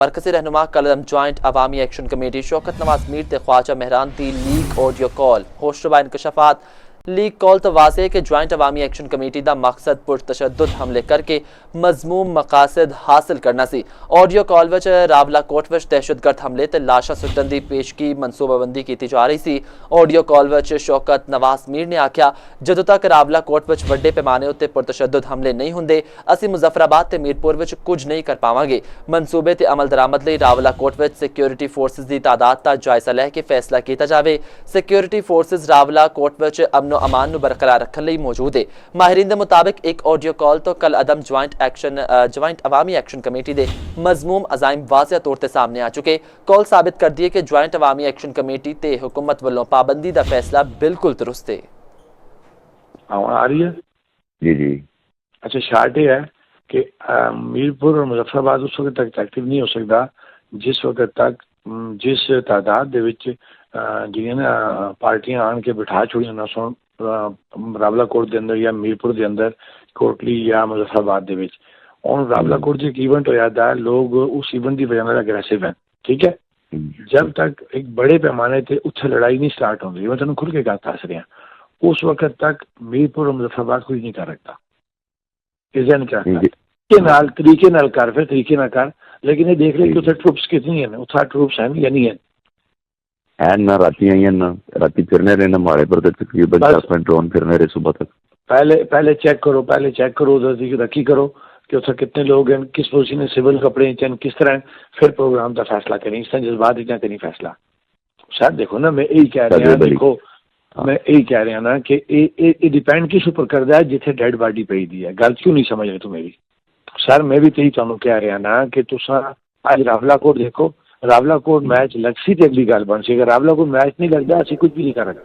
मरकज़ी रहनुमा कलम joint Awami action committee Shaukat Nawaz Mir ते ख्वाजा मेहरान दी लीक ऑडियो कॉल होशरुबा इंकशाफात लीक कॉल तो वाज़े कि जॉइंट अवामी एक्शन कमेटी का मकसद पुरतशद्दुद हमले करके मजमूम मकासद हासिल करना सी। ऑडियो कॉल विच रावला कोट विच दहशतगर्द हमले ते लाशा सुट्टन दी पेशगी मनसूबाबंदी की जा रही सी। ऑडियो कॉल विच शौकत नवाज मीर ने आख्या, जदों तक रावला कोट विच वड्डे पैमाने उत्ते पुरतशद्दुद हमले नहीं हुंदे असीं मुजफ्फराबाद ते मीरपुर विच कुछ नहीं कर पावांगे। मनसूबे ते अमल दरामद लई रावला कोट विच सिक्योरिटी फोर्सेस दी तादाद दा जायजा लै के फैसला कीता जावे। सिक्योरिटी फोर्सेस रावला कोट विच अमनो अमान बरकरार रखने लई मौजूद है। माहिरीन के मुताबिक एक ऑडियो कॉल तो कल अदम ज्वाइंट अवामी एक्शन कमेटी के मजमूम अजाइम वाज़िया तौर पर सामने आ चुके। कॉल साबित कर दी है कि ज्वाइंट अवामी एक्शन कमेटी ते हुकूमत वालों पाबंदी का फैसला बिल्कुल दुरुस्त है। आ रही है जी जी। अच्छा, शार्ट ये है कि मीरपुर और मुजफ्फराबाद उस वक्त तक एक्टिव नहीं हो सकता जिस वक्त तक जिस तादाद दे विच जिहड़ियां ना पार्टियां आन के बिठा छुड़ियां ना सुन रावला कोट के अंदर या मीरपुर के अंदर कोटली या मुजफ्फराबाद के विच हुण रावला कोट एक इवेंट होया दा, लोग उस इवेंट की वजह अग्रेसिव हैं। ठीक है, जब तक एक बड़े पैमाने पर उत्थे लड़ाई नहीं स्टार्ट होगी, मैं तुहानूं खुल के गल दस रहा, उस वक्त तक मीरपुर और मुजफ्फराबाद कुछ नहीं कर सकता। इसे नहीं कर तरीके नाल कर, फिर तरीके ना कर, लेकिन ये देख ले कि उत्थे ट्रूप्स कितनी है, उत्थे ट्रूप्स हैं या नहीं है। ना राती आई ना राती फिरने रहे ना माड़े पर तकरीबन 10 मिनट ड्रोन फिरने रहे सुबह तक। पहले चेक करो उधर रखी करो कि उत्थे कितने लोग हैं, किस पोजीशन में सिविल कपड़े चन किस तरह, फिर प्रोग्राम का फैसला करें। इस तरह जज्बात इतना करें फैसला। शायद देखो ना, मैं यही कह रहा देखो मैं यही कह रहा ना कि ये डिपेंड किस ऊपर करता है जिथे डेड बॉडी पई दी है। गल क्यों नहीं समझ रहे तुम मेरी? सर मैं भी यही तुहानूं कह रहा ना कि तुसा अज रावला कोट देखो, रावला कोट मैच लग सी तो अगली गल बन सी, अगर रावला कोट मैच नहीं लगता असीं कुछ भी नहीं कर सकते।